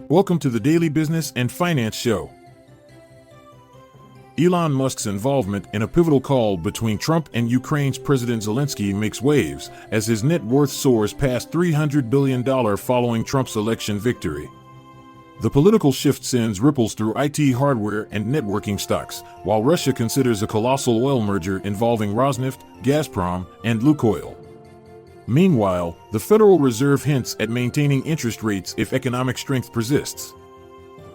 Welcome to the Daily Business and Finance Show. Elon Musk's involvement in a pivotal call between Trump and Ukraine's President Zelensky makes waves as his net worth soars past $300 billion following Trump's election victory. The political shift sends ripples through IT hardware and networking stocks, while Russia considers a colossal oil merger involving Rosneft, Gazprom, and Lukoil. Meanwhile, the Federal Reserve hints at maintaining interest rates if economic strength persists.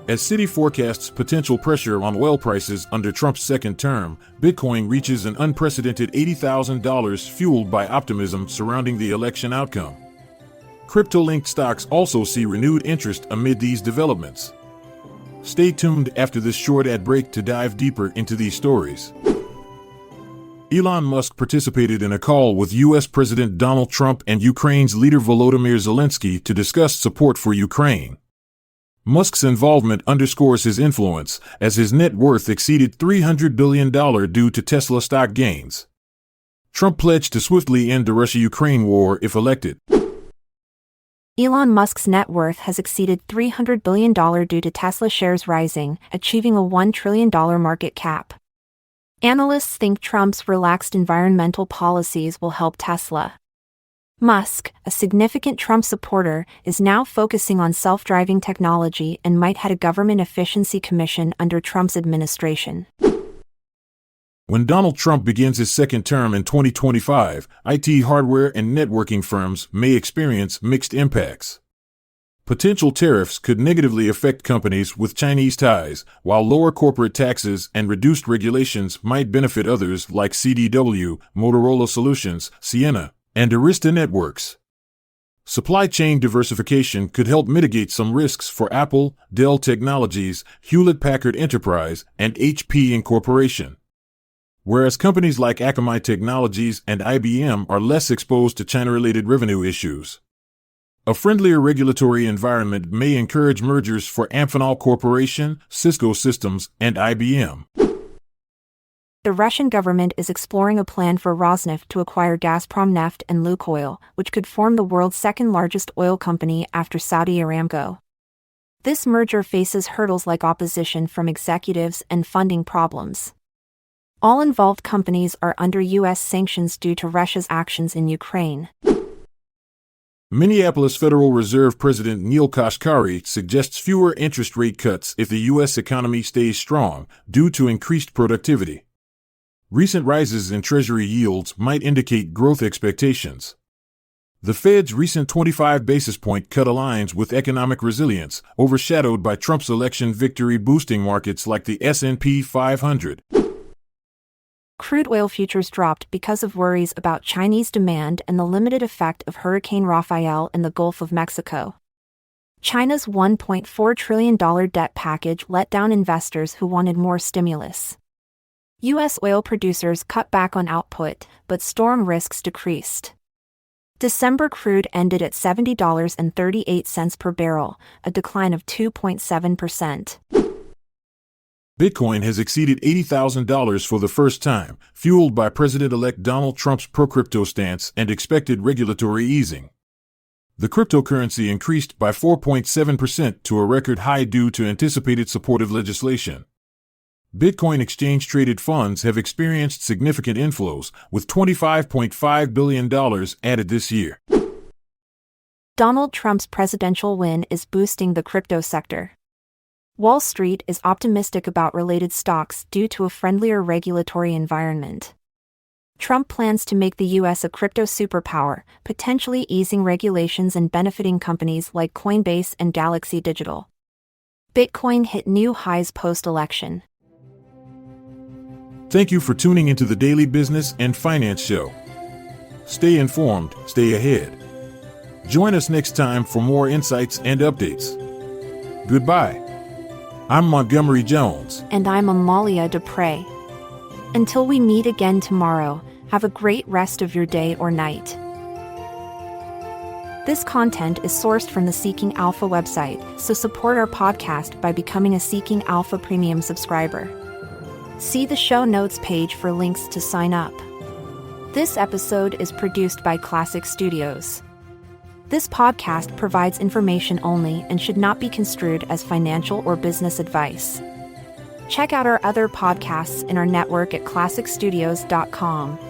As Citi forecasts potential pressure on oil prices under Trump's second term, Bitcoin reaches an unprecedented $80,000 fueled by optimism surrounding the election outcome. Crypto-linked stocks also see renewed interest amid these developments. Stay tuned after this short ad break to dive deeper into these stories. Elon Musk participated in a call with U.S. President Donald Trump and Ukraine's leader Volodymyr Zelensky to discuss support for Ukraine. Musk's involvement underscores his influence, as his net worth exceeded $300 billion due to Tesla stock gains. Trump pledged to swiftly end the Russia-Ukraine war if elected. Elon Musk's net worth has exceeded $300 billion due to Tesla shares rising, achieving a $1 trillion market cap. Analysts think Trump's relaxed environmental policies will help Tesla. Musk, a significant Trump supporter, is now focusing on self-driving technology and might head a government efficiency commission under Trump's administration. When Donald Trump begins his second term in 2025, IT hardware and networking firms may experience mixed impacts. Potential tariffs could negatively affect companies with Chinese ties, while lower corporate taxes and reduced regulations might benefit others like CDW, Motorola Solutions, Ciena, and Arista Networks. Supply chain diversification could help mitigate some risks for Apple, Dell Technologies, Hewlett-Packard Enterprise, and HP Incorporation. Whereas companies like Akamai Technologies and IBM are less exposed to China-related revenue issues. A friendlier regulatory environment may encourage mergers for Amphenol Corporation, Cisco Systems, and IBM. The Russian government is exploring a plan for Rosneft to acquire Gazprom Neft and Lukoil, which could form the world's second-largest oil company after Saudi Aramco. This merger faces hurdles like opposition from executives and funding problems. All involved companies are under U.S. sanctions due to Russia's actions in Ukraine. Minneapolis Federal Reserve President Neil Kashkari suggests fewer interest rate cuts if the U.S. economy stays strong, due to increased productivity. Recent rises in Treasury yields might indicate growth expectations. The Fed's recent 25 basis point cut aligns with economic resilience, overshadowed by Trump's election victory boosting markets like the S&P 500. Crude oil futures dropped because of worries about Chinese demand and the limited effect of Hurricane Rafael in the Gulf of Mexico. China's $1.4 trillion debt package let down investors who wanted more stimulus. U.S. oil producers cut back on output, but storm risks decreased. December crude ended at $70.38 per barrel, a decline of 2.7%. Bitcoin has exceeded $80,000 for the first time, fueled by President-elect Donald Trump's pro-crypto stance and expected regulatory easing. The cryptocurrency increased by 4.7% to a record high due to anticipated supportive legislation. Bitcoin exchange-traded funds have experienced significant inflows, with $25.5 billion added this year. Donald Trump's presidential win is boosting the crypto sector. Wall Street is optimistic about related stocks due to a friendlier regulatory environment. Trump plans to make the U.S. a crypto superpower, potentially easing regulations and benefiting companies like Coinbase and Galaxy Digital. Bitcoin hit new highs post-election. Thank you for tuning into the Daily Business and Finance Show. Stay informed, stay ahead. Join us next time for more insights and updates. Goodbye. I'm Montgomery Jones. And I'm Amalia Dupre. Until we meet again tomorrow, have a great rest of your day or night. This content is sourced from the Seeking Alpha website, so support our podcast by becoming a Seeking Alpha Premium subscriber. See the show notes page for links to sign up. This episode is produced by Classic Studios. This podcast provides information only and should not be construed as financial or business advice. Check out our other podcasts in our network at classicstudios.com.